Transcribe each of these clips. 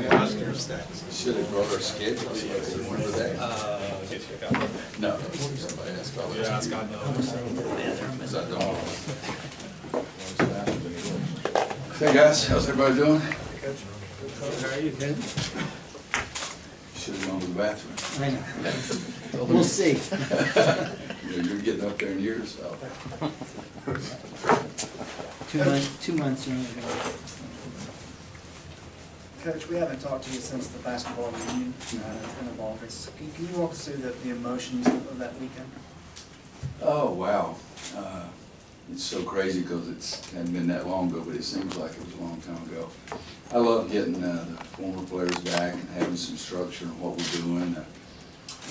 Should have brought our schedule. Remember that? No. Somebody asked about it. Yeah, Scott knows. Hey guys, how's everybody doing? How are you, Ken? Should have gone to the bathroom. I know. We'll see. You're getting up there in years, so. 2 months or anything. Coach, we haven't talked to you since the basketball reunion in August. Can you walk us through the emotions of that weekend? Oh, wow. It's so crazy because it hadn't been that long ago, but it seems like it was a long time ago. I love getting the former players back and having some structure in what we're doing.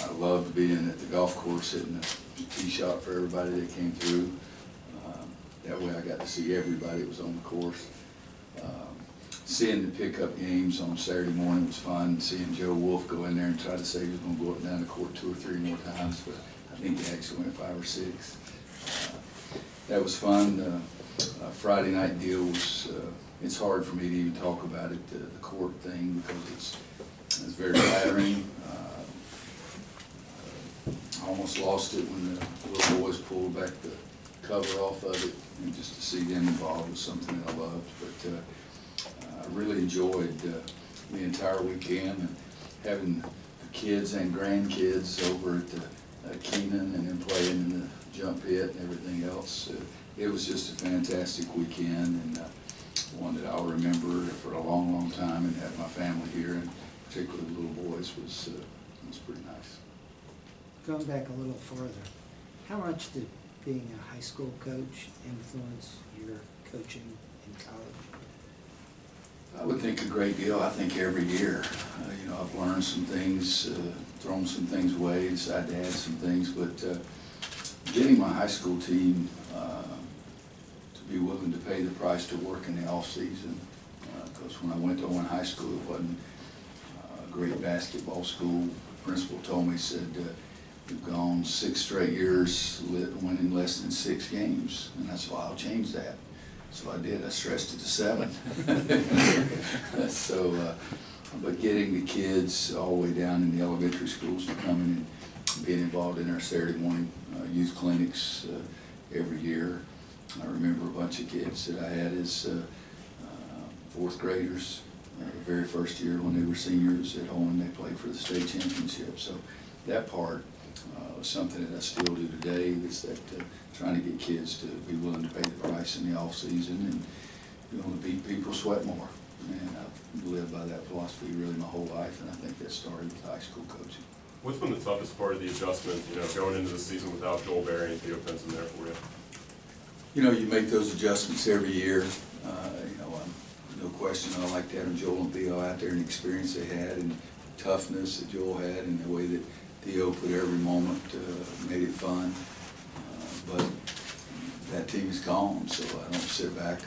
I loved being at the golf course hitting the tee shot for everybody that came through. That way I got to see everybody that was on the course. Seeing the pickup games on Saturday morning was fun. Seeing Joe Wolf go in there and try to say he was going to go up and down the court 2 or 3 more times, but I think he actually went 5 or 6. That was fun. Friday night deal was, it's hard for me to even talk about it, the court thing, because it's very flattering. I almost lost it when the little boys pulled back the cover off of it, and just to see them involved was something that I loved. But I really enjoyed the entire weekend, and having the kids and grandkids over at Keenan and then playing in the jump pit and everything else. It was just a fantastic weekend, and one that I'll remember for a long, long time, and have my family here, and particularly the little boys, was pretty nice. Going back a little further, how much did being a high school coach influence your coaching in college? I would think a great deal. I think every year, I've learned some things, thrown some things away, decided to add some things, but getting my high school team to be willing to pay the price to work in the off season, because when I went to Owen High School, it wasn't a great basketball school. The principal told me, he said, "You've gone 6 straight years winning less than 6 games," and I said, "Well, I'll change that." So I did. I stressed it to 7. So, but getting the kids all the way down in the elementary schools to come in and being involved in our Saturday morning youth clinics every year. I remember a bunch of kids that I had as 4th graders the very first year when they were seniors at home, and they played for the state championship. So that part was something that I still do today, is that trying to get kids to be willing to pay the price in the off season, and you want to beat people, sweat more. And I've lived by that philosophy really my whole life, and I think that started with high school coaching. What's been the toughest part of the adjustment, going into the season without Joel Berry and Theo Pinson there for you? You make those adjustments every year. No question, I like having Joel and Theo out there, and the experience they had, and the toughness that Joel had, and the way that Theo put every moment, made it fun. But that team is gone, so I don't sit back.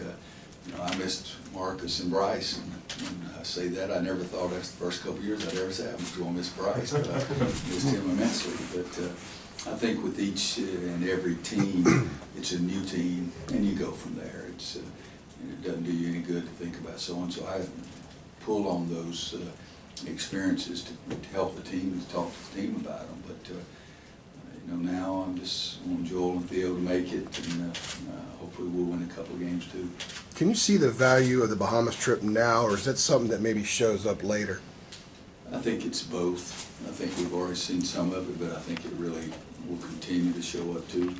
I missed Marcus and Bryce, and I say that I never thought after the first couple of years I'd ever say I was going to miss Bryce, but I missed him immensely. But I think with each and every team, it's a new team, and you go from there. And it doesn't do you any good to think about so-and-so. So I pull on those experiences to help the team, to talk to the team about them. But now I'm just on Joel and Theo to make it, and hopefully we'll win a couple of games too. Can you see the value of the Bahamas trip now, or is that something that maybe shows up later? I think it's both. I think we've already seen some of it, but I think it really will continue to show up too.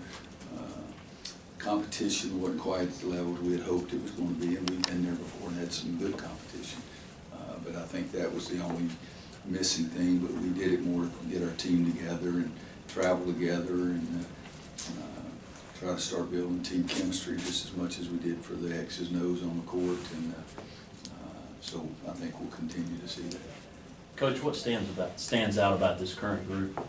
Competition wasn't quite at the level we had hoped it was going to be, and we've been there before and had some good competition. But I think that was the only missing thing, but we did it more to get our team together and travel together, and try to start building team chemistry just as much as we did for the X's and O's on the court, and so I think we'll continue to see that. Coach, what stands out about this current group?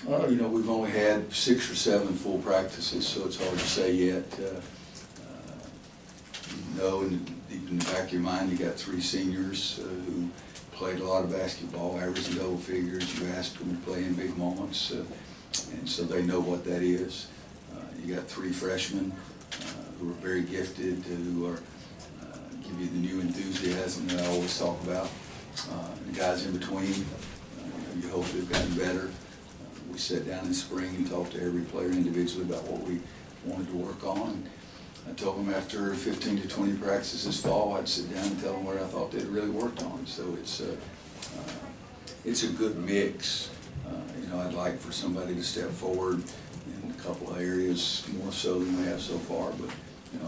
We've only had 6 or 7 full practices, so it's hard to say yet. Deep in the back of your mind, you got 3 seniors who played a lot of basketball, averaging double figures. You ask them to play in big moments, and so they know what that is. You got 3 freshmen who are very gifted, who are give you the new enthusiasm that I always talk about. The guys in between, you hope they've gotten better. We sat down in spring and talked to every player individually about what we wanted to work on. I told them after 15 to 20 practices this fall, I'd sit down and tell them what I thought they'd really worked on. So it's a good mix. I'd like for somebody to step forward in a couple of areas more so than we have so far. But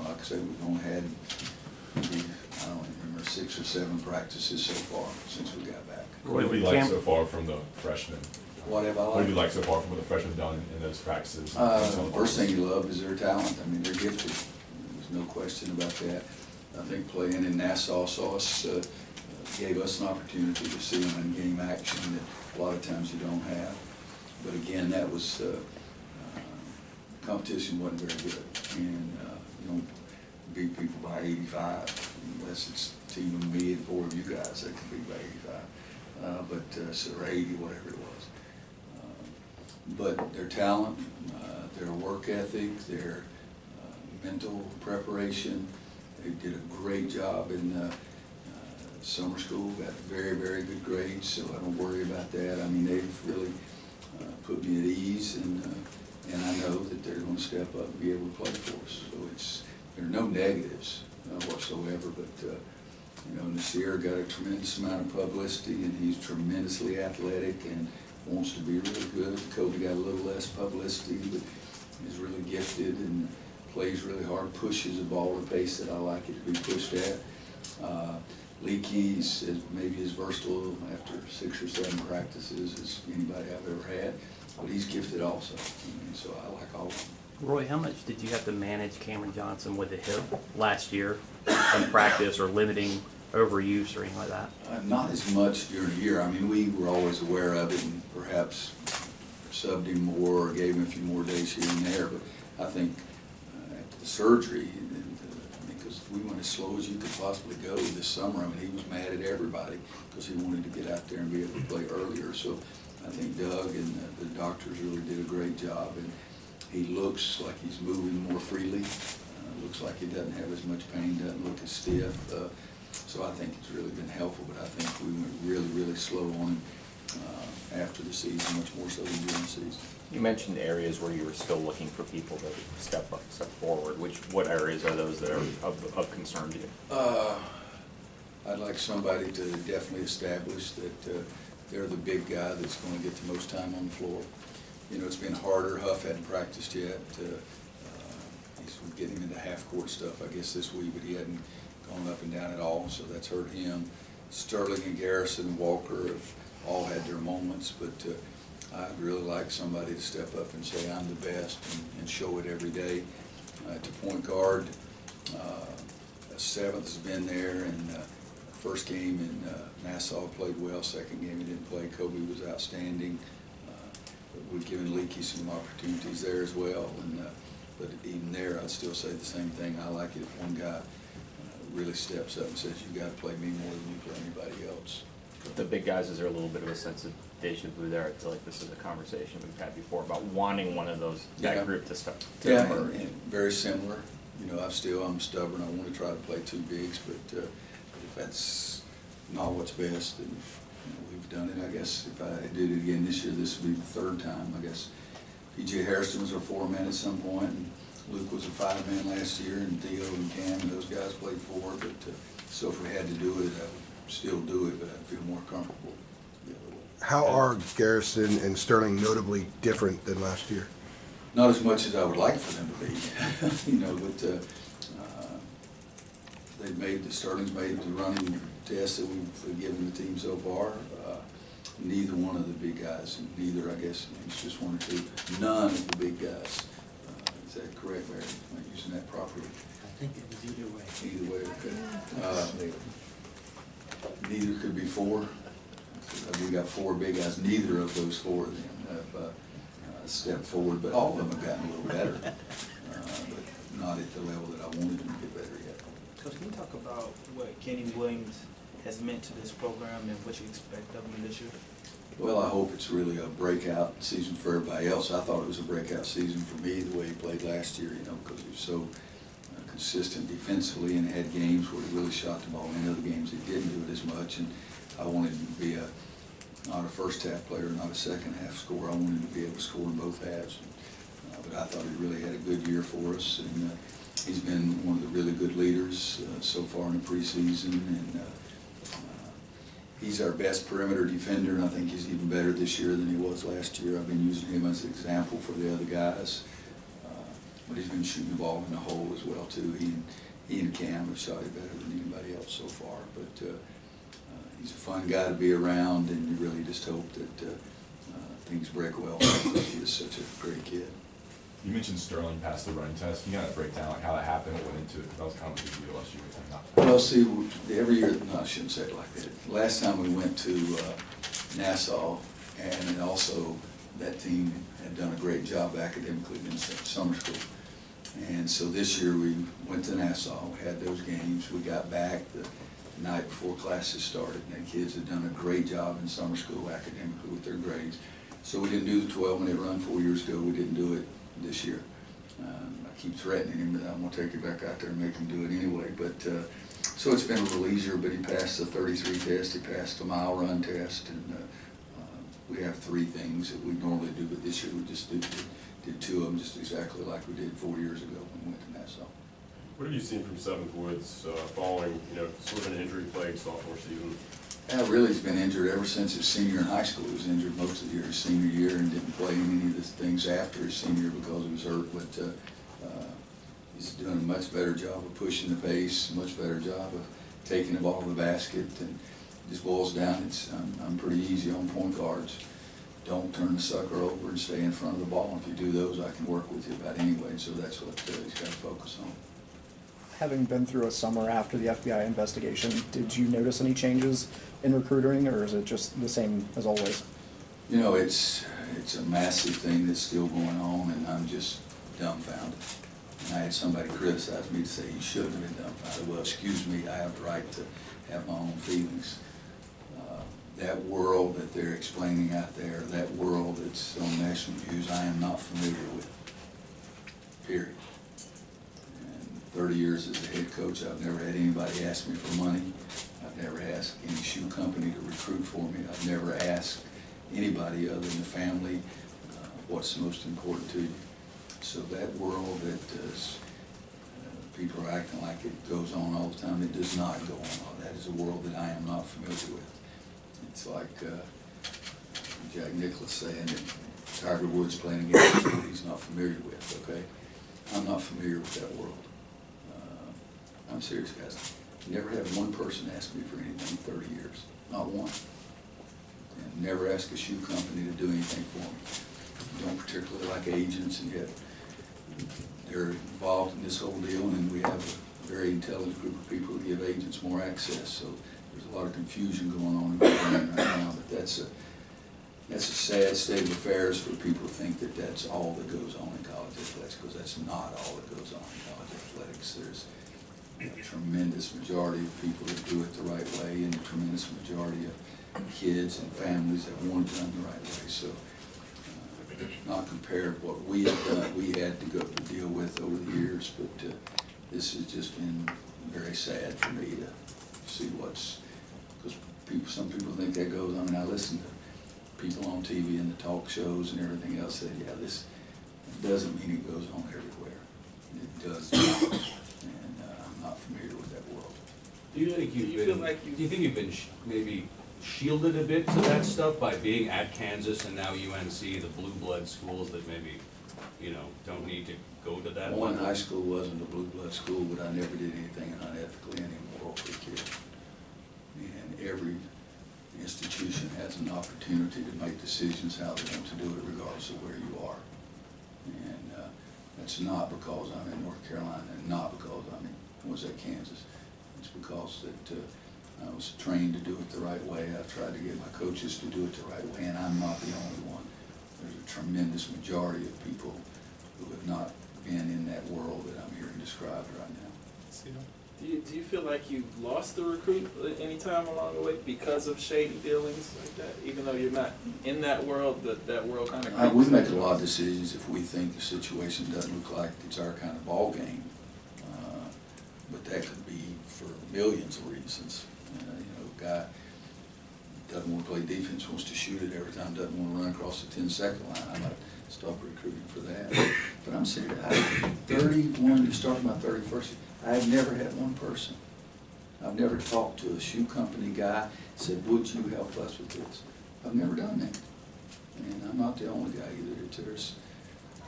like I said, we've only had maybe, I don't remember, 6 or 7 practices so far since we got back. What have you liked so far from the freshmen? What have I liked? What have you liked so far from what the freshmen done in those practices? First thing you love is their talent. I mean, they're gifted. There's no question about that. I think playing in Nassau gave us an opportunity to see them in game action that a lot of times you don't have. But again, that was competition wasn't very good, and you don't beat people by 85 unless it's a team of me and 4 of you guys that can beat by 85, or 80, whatever it was. But their talent, their work ethic, their mental preparation, they did a great job in summer school, got very, very good grades, so I don't worry about that. I mean, they've really put me at ease, and I know that they're going to step up and be able to play for us. So there are no negatives whatsoever, but Nasir got a tremendous amount of publicity, and he's tremendously athletic and wants to be really good. Kobe got a little less publicity, but he's really gifted and plays really hard, pushes the ball at a pace that I like it to be pushed at. Leakey's maybe as versatile after 6 or 7 practices as anybody I've ever had, but he's gifted also. So I like all of them. Roy, how much did you have to manage Cameron Johnson with the hip last year in practice, or limiting overuse or anything like that? Not as much during the year. I mean, we were always aware of it and perhaps subbed him more or gave him a few more days here and there, but I think after the surgery, because we went as slow as you could possibly go this summer. I mean, he was mad at everybody because he wanted to get out there and be able to play earlier. So I think Doug and the doctors really did a great job, and he looks like he's moving more freely. Looks like he doesn't have as much pain, doesn't look as stiff. So I think it's really been helpful, but I think we went really, really slow on him after the season, much more so than during the season. You mentioned areas where you were still looking for people to step forward. What areas are those that are of concern to you? I'd like somebody to definitely establish that they're the big guy that's going to get the most time on the floor. It's been harder. Huff hadn't practiced yet. He's getting into half-court stuff, I guess, this week, but he hadn't gone up and down at all, so that's hurt him. Sterling and Garrison and Walker have all had their moments, but I'd really like somebody to step up and say, I'm the best, and show it every day. To point guard, 7th has been there, and first game in Nassau played well, second game he didn't play. Kobe was outstanding. We've given Leakey some opportunities there as well, but even there, I'd still say the same thing. I like it if one guy really steps up and says, you got to play me more than you play anybody else. With the big guys, is there a little bit of a sense of deja vu there? I feel like this is a conversation we've had before about wanting one of those, that group to step. Yeah, and very similar. I'm stubborn. I want to try to play 2 bigs, but if that's not what's best, then we've done it. I guess if I did it again this year, this would be the 3rd time. I guess P.J. Harrison was our 4-man at some point, and Luke was a 5-man last year, and Theo and Cam and those guys played 4. But so if we had to do it, I would still do it, but I'd feel more comfortable the other way. How are Garrison and Sterling notably different than last year? Not as much as I would like for them to be, but Sterling's made the running test that we've given the team so far. Neither one of the big guys, I guess it's just 1 or 2, none of the big guys. Is that correct, Larry? Am I using that properly? I think it was either way. Either way, okay. Neither could be 4. We got 4 big guys. Neither of those 4 of them have stepped forward, but all of them have gotten a little better, but not at the level that I wanted them to get better yet. Coach, can you talk about what Kenny Williams has meant to this program and what you expect of him this year? Well, I hope it's really a breakout season for everybody else. I thought it was a breakout season for me, the way he played last year, because he was so consistent defensively and had games where he really shot the ball. In other games he didn't do it as much, and I wanted him to be not a first half player, not a second half scorer. I wanted him to be able to score in both halves. But I thought he really had a good year for us, and he's been one of the really good leaders so far in the preseason, and he's our best perimeter defender, and I think he's even better this year than he was last year. I've been using him as an example for the other guys, but he's been shooting the ball in the hole as well too. He and Cam have shot it better than anybody else so far, but he's a fun guy to be around, and you really just hope that things break well because he is such a great kid. You mentioned Sterling passed the running test. Can you kind of break down like how that happened, what went into it? Because that was kind of a big deal last year. Well, see, every year, no, I shouldn't say it like that. Last time we went to Nassau, and also that team had done a great job academically in summer school. And so this year we went to Nassau, we had those games, we got back the night before classes started, and the kids had done a great job in summer school academically with their grades. So we didn't do the 12-minute run 4 years ago, we didn't do it this year. I keep threatening him that I'm going to take it back out there and make him do it anyway. But so it's been a little easier, but he passed the 33 test, he passed the mile run test, and we have 3 things that we normally do, but this year we just did 2 of them just exactly like we did 4 years ago when we went to Nassau. What have you seen from Seventh Woods following, sort of an injury-plagued sophomore season? Really, he's been injured ever since his senior in high school. He was injured most of the year his senior year and didn't play in any of the things after his senior because he was hurt. But he's doing a much better job of pushing the pace, much better job of taking the ball to the basket. And it just boils down, I'm pretty easy on point guards. Don't turn the sucker over and stay in front of the ball. If you do those, I can work with you about anyway. So that's what he's got to focus on. Having been through a summer after the FBI investigation, did you notice any changes in recruiting, or is it just the same as always? It's a massive thing that's still going on, and I'm just dumbfounded. And I had somebody criticize me to say you shouldn't have been dumbfounded. Well, excuse me, I have the right to have my own feelings. That world that they're explaining out there, that world that's on national news, I am not familiar with, period. 30 years as a head coach, I've never had anybody ask me for money. I've never asked any shoe company to recruit for me. I've never asked anybody other than the family what's most important to you. So that world that people are acting like it goes on all the time, it does not go on. That is a world that I am not familiar with. It's like Jack Nicklaus saying that Tiger Woods playing a game that he's not familiar with, okay? I'm not familiar with that world. I'm serious, guys. Never had one person ask me for anything in 30 years. Not one. And never ask a shoe company to do anything for me. Don't particularly like agents, and yet they're involved in this whole deal, and we have a very intelligent group of people who give agents more access. So there's a lot of confusion going on in the game right now, but that's a sad state of affairs for people to think that that's all that goes on in college athletics, because that's not all that goes on in college athletics. There's a tremendous majority of people that do it the right way, and a tremendous majority of kids and families that want it done the right way. So not compared to what we have done, we had to go to deal with over the years, but this has just been very sad for me to see what's, because some people think that goes on. I mean, I listen to people on TV and the talk shows and everything else said, yeah, this doesn't mean it goes on everywhere. It does not. I'm not familiar with that world. Do you think do you think you've been maybe shielded a bit to that stuff by being at Kansas and now UNC, the blue blood schools that maybe, don't need to go to that One level? high school wasn't a blue blood school, but I never did anything unethically and immoral for a kid. And every institution has an opportunity to make decisions how they want to do it regardless of where you are. And that's not because I'm in North Carolina and not because I was at Kansas. It's because that I was trained to do it the right way. I've tried to get my coaches to do it the right way, and I'm not the only one. There's a tremendous majority of people who have not been in that world that I'm hearing described right now. Do you feel like you've lost the recruit any time along the way because of shady dealings like that? Even though you're not in that world, that world kind of... We make a lot of decisions if we think the situation doesn't look like it's our kind of ball game. But that could be for millions of reasons. doesn't want to play defense, wants to shoot it every time, doesn't want to run across the 10-second line. I might stop recruiting for that. But I'm serious. I had 31 to start my 31st year. I've never had one person. I've never talked to a shoe company guy, said, would you help us with this? I've never done that. And I'm not the only guy either.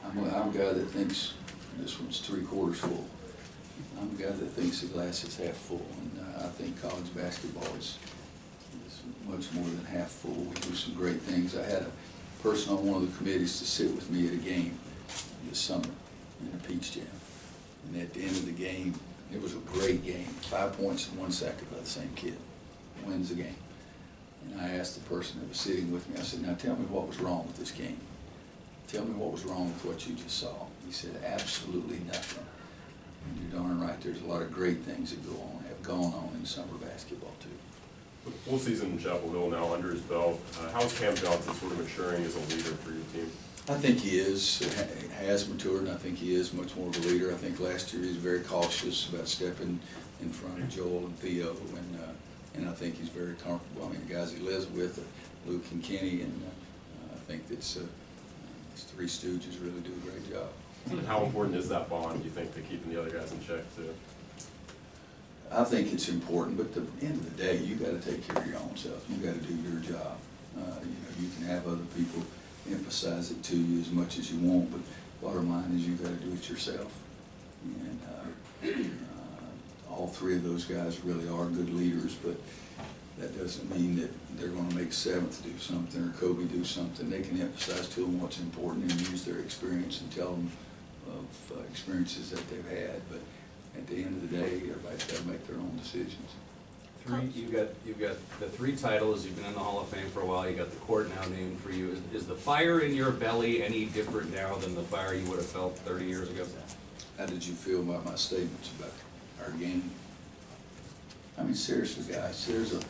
I'm a guy that thinks this one's 3/4 full. I'm a guy that thinks the glass is half full, and I think college basketball is much more than half full. We do some great things. I had a person on one of the committees to sit with me at a game this summer in a Peach Jam. And at the end of the game, it was a great game, 5 points in 1 second by the same kid, wins the game. And I asked the person that was sitting with me, I said, now tell me what was wrong with this game. Tell me what was wrong with what you just saw. He said, absolutely nothing. And you're darn right, there's a lot of great things that have gone on in summer basketball too. With the full season in Chapel Hill now under his belt, how's Cam Johnson sort of maturing as a leader for your team? I think he has matured, and I think he is much more of a leader. I think last year he was very cautious about stepping in front of Joel and Theo, and I think he's very comfortable. I mean, the guys he lives with, Luke and Kenny, and I think these three stooges really do a great job. And how important is that bond, do you think, to keeping the other guys in check too? I think it's important, but at the end of the day, you got to take care of your own self. You got to do your job. You can have other people emphasize it to you as much as you want, but bottom line is you got to do it yourself. And all three of those guys really are good leaders, but that doesn't mean that they're going to make Seventh do something or Kobe do something. They can emphasize to them what's important and use their experience and tell them of experiences that they've had. But at the end of the day, everybody's got to make their own decisions. You've got the 3 titles, you've been in the Hall of Fame for a while, you got the court now named for you. Is the fire in your belly any different now than the fire you would have felt 30 years ago? How did you feel about my statements about our game? I mean, seriously, guys, there's a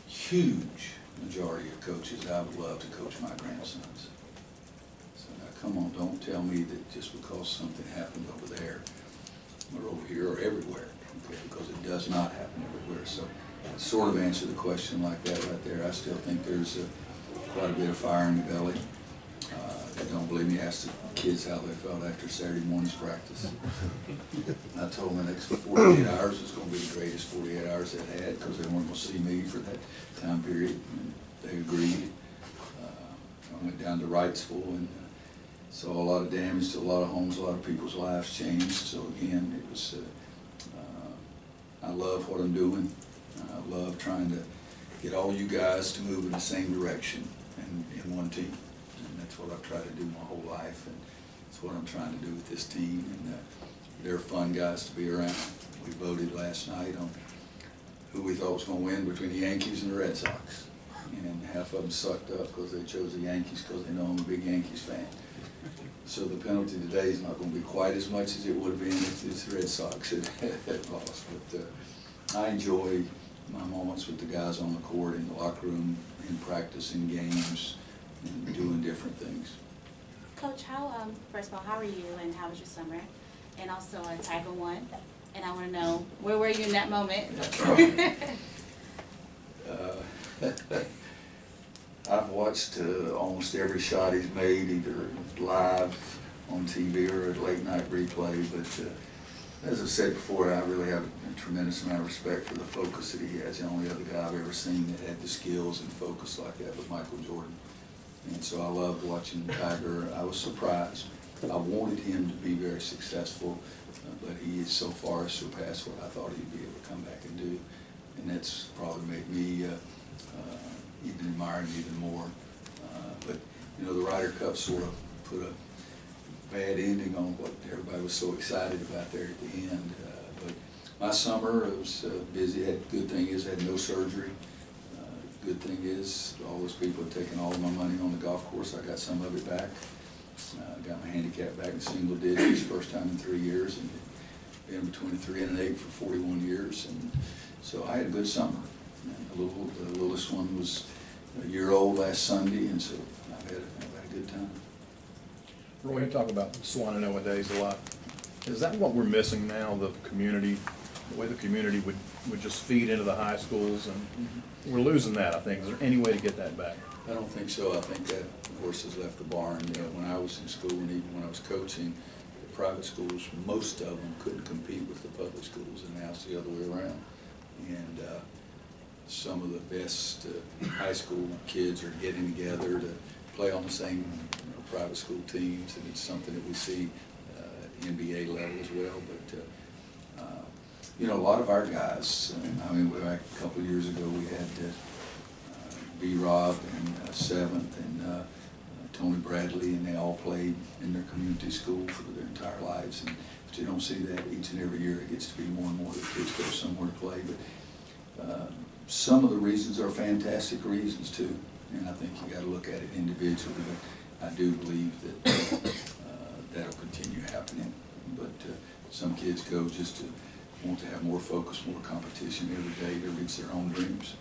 huge majority of coaches I would love to coach my grandsons. So now, come on, don't tell me that just because something happened over there or over here or everywhere, okay, because it does not happen everywhere. So to sort of answer the question like that right there, I still think there's quite a bit of fire in the belly. If you don't believe me, ask the kids how they felt after Saturday morning's practice. I told them the next 48 hours was going to be the greatest 48 hours they had because they weren't going to see me for that time period. And they agreed. I went down to Wrightsville and saw a lot of damage to a lot of homes, a lot of people's lives changed. So again, it was, I love what I'm doing. I love trying to get all you guys to move in the same direction and in one team. And that's what I've tried to do my whole life, and that's what I'm trying to do with this team. And they're fun guys to be around. We voted last night on who we thought was going to win between the Yankees and the Red Sox. And half of them sucked up because they chose the Yankees because they know I'm a big Yankees fan. So the penalty today is not going to be quite as much as it would have been if the Red Sox had lost. But I enjoy my moments with the guys on the court, in the locker room, in practice, in games, and doing different things. Coach, first of all, how are you and how was your summer? And also Tiger won, and I want to know, where were you in that moment? I've watched almost every shot he's made, either live on TV or a late night replay, but as I've said before, I really have a tremendous amount of respect for the focus that he has. The only other guy I've ever seen that had the skills and focus like that was Michael Jordan. And so I loved watching Tiger. I was surprised. I wanted him to be very successful, but he has so far surpassed what I thought he'd be able to come back and do. And that's probably made me even admire him even more. But, you know, the Ryder Cup sort of put a bad ending on what everybody was so excited about there at the end. But my summer, it was busy. Good thing is I had no surgery. Good thing is all those people had taken all of my money on the golf course. I got some of it back. Got my handicap back in single digits, first time in 3 years, and been between 3 and 8 for 41 years. And so I had a good summer. And the littlest one was a year old last Sunday, and so I've had a good time. Roy, you talk about Swan and Owen days a lot. Is that what we're missing now, the community the way the community would just feed into the high schools, and we're losing that, I think. Is there any way to get that back? I don't think so. I think that horse has left the barn. You know, when I was in school and even when I was coaching, the private schools, most of them couldn't compete with the public schools, and now it's the other way around. And some of the best high school kids are getting together to play on the same private school teams, and it's something that we see NBA level as well. But you know, a lot of our guys, I mean, back a couple of years ago, we had B-Rob and Seventh and Tony Bradley, and they all played in their community school for their entire lives. And but you don't see that each and every year. It gets to be more and more that kids go somewhere to play. But some of the reasons are fantastic reasons too, and I think you got to look at it individually. But I do believe that that'll continue happening. But some kids go just to want to have more focus, more competition every day to reach their own dreams.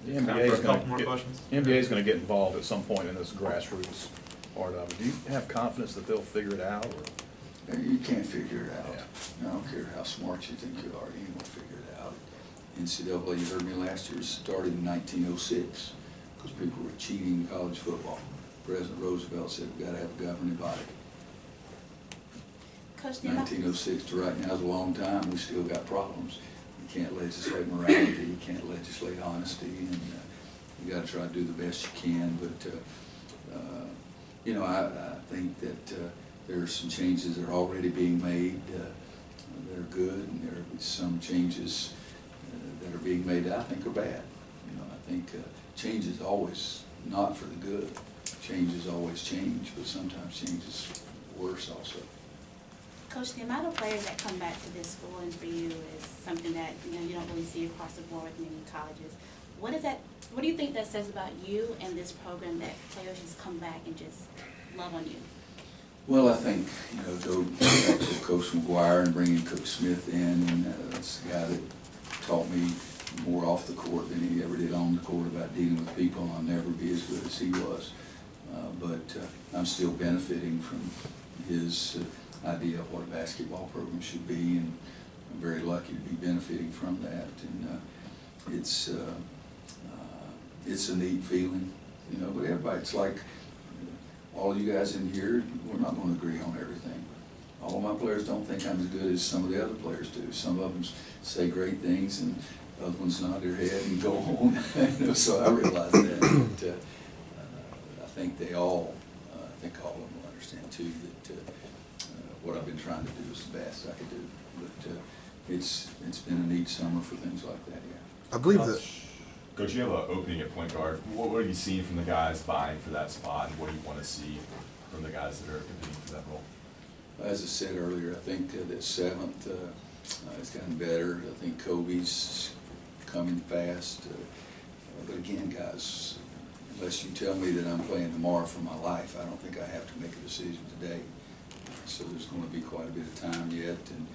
The NBA is going to get involved at some point in this grassroots part of it. Do you have confidence that they'll figure it out? Or? You can't figure it out. Yeah. I don't care how smart you think you are, you won't figure it out. NCAA, you heard me last year, started in 1906 because people were cheating in college football. President Roosevelt said we've got to have a governing body. Coach, 1906 to right now is a long time. We still got problems. You can't legislate morality. You can't legislate honesty, and you got to try to do the best you can. But you know, I think that there are some changes that are already being made that are good, and there are some changes that are being made that I think are bad. You know, I think change is always not for the good. Change is always change, but sometimes change is worse also. Coach, the amount of players that come back to this school and for you is something that you don't really see across the board with many colleges. What do you think that says about you and this program that players just come back and just love on you? Well, I think, go back to Coach McGuire and bringing Coach Smith in, and that's the guy that taught me more off the court than he ever did on the court about dealing with people, and I'll never be as good as he was. But I'm still benefiting from his idea of what a basketball program should be, and I'm very lucky to be benefiting from that. And it's a neat feeling, but everybody, it's like all of you guys in here, we're not going to agree on everything. All of my players don't think I'm as good as some of the other players do. Some of them say great things, and other ones nod their head and go home. So I realize that. But, I think all of them will understand too that what I've been trying to do is the best I could do. But it's been a neat summer for things like that. Yeah. I believe that. Coach, you have an opening at point guard. What are you seeing from the guys vying for that spot, and what do you want to see from the guys that are competing for that role? As I said earlier, I think that Seventh has gotten better. I think Kobe's coming fast. But again, guys, unless you tell me that I'm playing tomorrow for my life, I don't think I have to make a decision today. So there's going to be quite a bit of time yet. And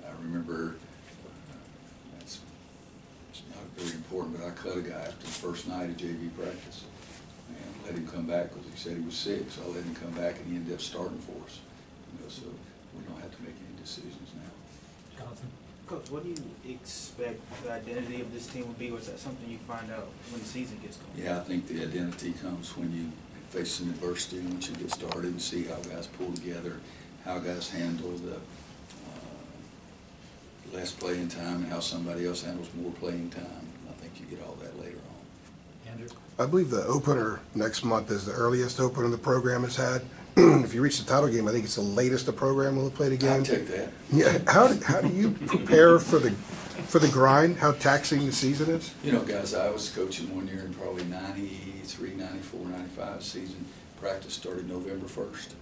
I remember, it's not very important, but I cut a guy after the first night of JV practice and let him come back because he said he was sick. So I let him come back, and he ended up starting for us. So we don't have to make any decisions now. Jonathan? Coach, what do you expect the identity of this team will be, or is that something you find out when the season gets going? Yeah, I think the identity comes when you face some adversity, once you get started, and see how guys pull together, how guys handle the less playing time, and how somebody else handles more playing time. I think you get all that later on. Andrew? I believe the opener next month is the earliest opener the program has had. If you reach the title game, I think it's the latest the program will have played a game. I'll take that. Yeah. How do you prepare for the grind? How taxing the season is? Guys, I was coaching one year in probably 93, 94, 95 season. Practice started November 1st.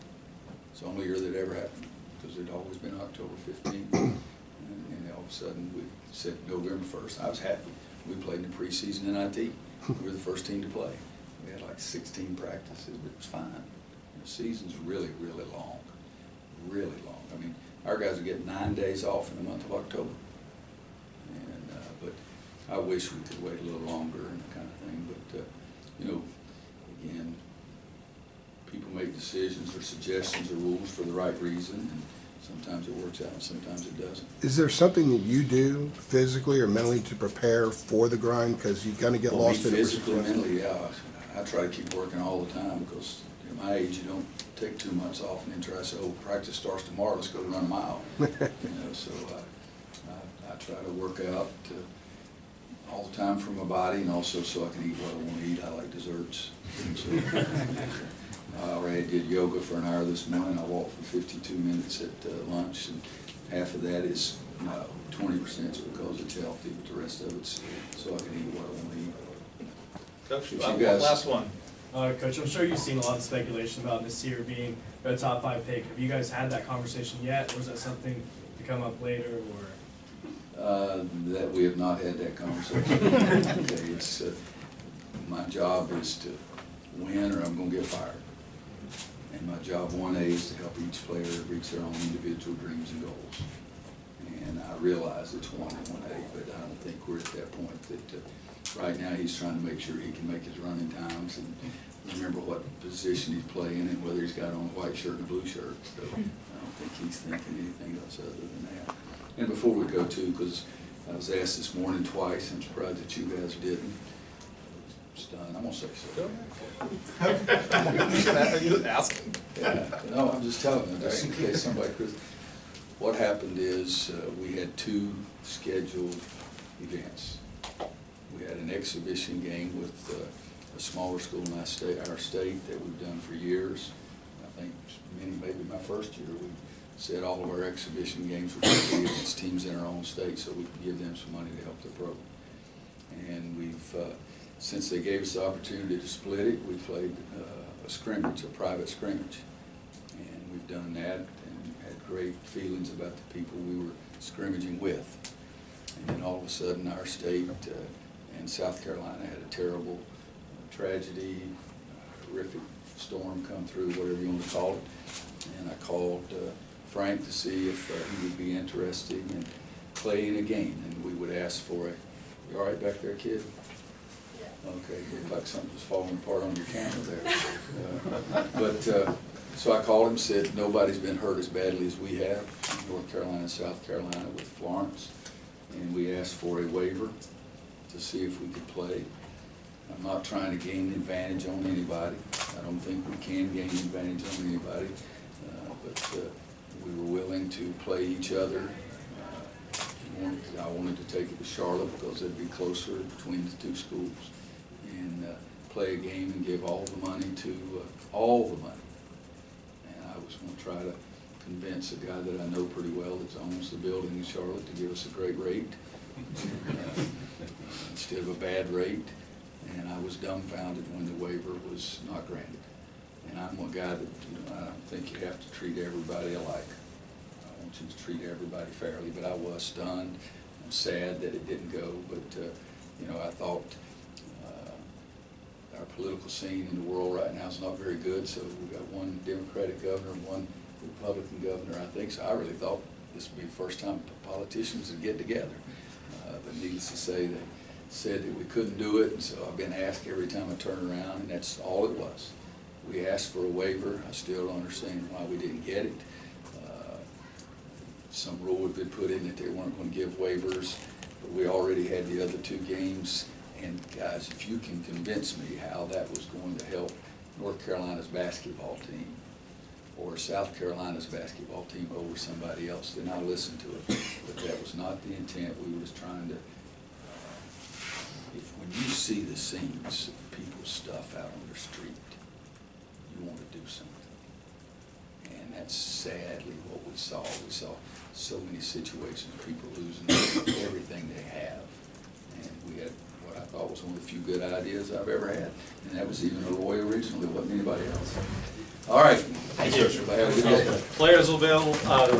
It's the only year that ever happened because it had always been October 15th. And all of a sudden we said November 1st. I was happy. We played in the preseason in IT. We were the first team to play. We had like 16 practices, but it was fine. The season's really, really long. Really long. I mean, our guys are getting 9 days off in the month of October. And but I wish we could wait a little longer and that kind of thing. But again, people make decisions or suggestions or rules for the right reason, and Sometimes it works out and sometimes it doesn't. Is there something that you do physically or mentally to prepare for the grind? Because you kind of get Well, lost in it. physically, mentally, yeah. I try to keep working all the time because at my age, you don't take 2 months off and then try to say, oh, practice starts tomorrow, let's go run a mile. So I try to work out all the time for my body and also so I can eat what I want to eat. I like desserts. And so, I already did yoga for an hour this morning. I walked for 52 minutes at lunch, and half of that is 20% is because it's healthy, but the rest of it's so I can eat what I want to eat. Coach, you guys, last one. Coach, I'm sure you've seen a lot of speculation about Nasir being a top 5 pick. Have you guys had that conversation yet, or is that something to come up later? Or that we have not had that conversation. Okay, it's my job is to win, or I'm going to get fired. And my job 1A is to help each player reach their own individual dreams and goals. And I realize it's 1 and 1A, but I don't think we're at that point that right now he's trying to make sure he can make his running times and remember what position he's playing and whether he's got on a white shirt and a blue shirt. So I don't think he's thinking anything else other than that. And before we go to, because I was asked this morning twice, I'm surprised that you guys didn't. Stunned. I'm gonna say so. Are you asking? Yeah, no, I'm just telling you, just in case somebody could. What happened is we had 2 scheduled events. We had an exhibition game with a smaller school in our state that we've done for years. I think maybe my first year, we said all of our exhibition games were going to be against teams in our own state so we could give them some money to help the program. And we've since they gave us the opportunity to split it, we played a scrimmage, a private scrimmage. And we've done that and had great feelings about the people we were scrimmaging with. And then all of a sudden our state and South Carolina had a terrible tragedy, horrific storm come through, whatever you want to call it. And I called Frank to see if he would be interested in playing a game. And we would ask for a, you all right back there, kid? Okay, it looked like something was falling apart on your camera there. So I called him, said nobody's been hurt as badly as we have in North Carolina and South Carolina with Florence. And we asked for a waiver to see if we could play. I'm not trying to gain an advantage on anybody. I don't think we can gain an advantage on anybody. But we were willing to play each other. I wanted to take it to Charlotte because it'd be closer between the 2 schools and play a game and give all the money to all the money. And I was going to try to convince a guy that I know pretty well that owns the building in Charlotte to give us a great rate instead of a bad rate. And I was dumbfounded when the waiver was not granted. And I'm a guy that I don't think you have to treat everybody alike. I want you to treat everybody fairly, but I was stunned. I'm sad that it didn't go, but I thought our political scene in the world right now is not very good. So we've got one Democratic governor and one Republican governor, I think. So I really thought this would be the first time politicians would get together. But needless to say, they said that we couldn't do it, and so I've been asked every time I turn around, and that's all it was. We asked for a waiver. I still don't understand why we didn't get it. Some rule had been put in that they weren't going to give waivers, but we already had the other 2 games. And guys, if you can convince me how that was going to help North Carolina's basketball team or South Carolina's basketball team over somebody else, then I'll listen to it. But that was not the intent. We were just trying to, when you see the scenes of people's stuff out on the street, you want to do something. And that's sadly what we saw. We saw so many situations of people losing everything they have. And we had what I thought was one of the few good ideas I've ever had. And that was even a Roy originally, wasn't anybody else. All right. Thank you. Have a good day. Players will be able to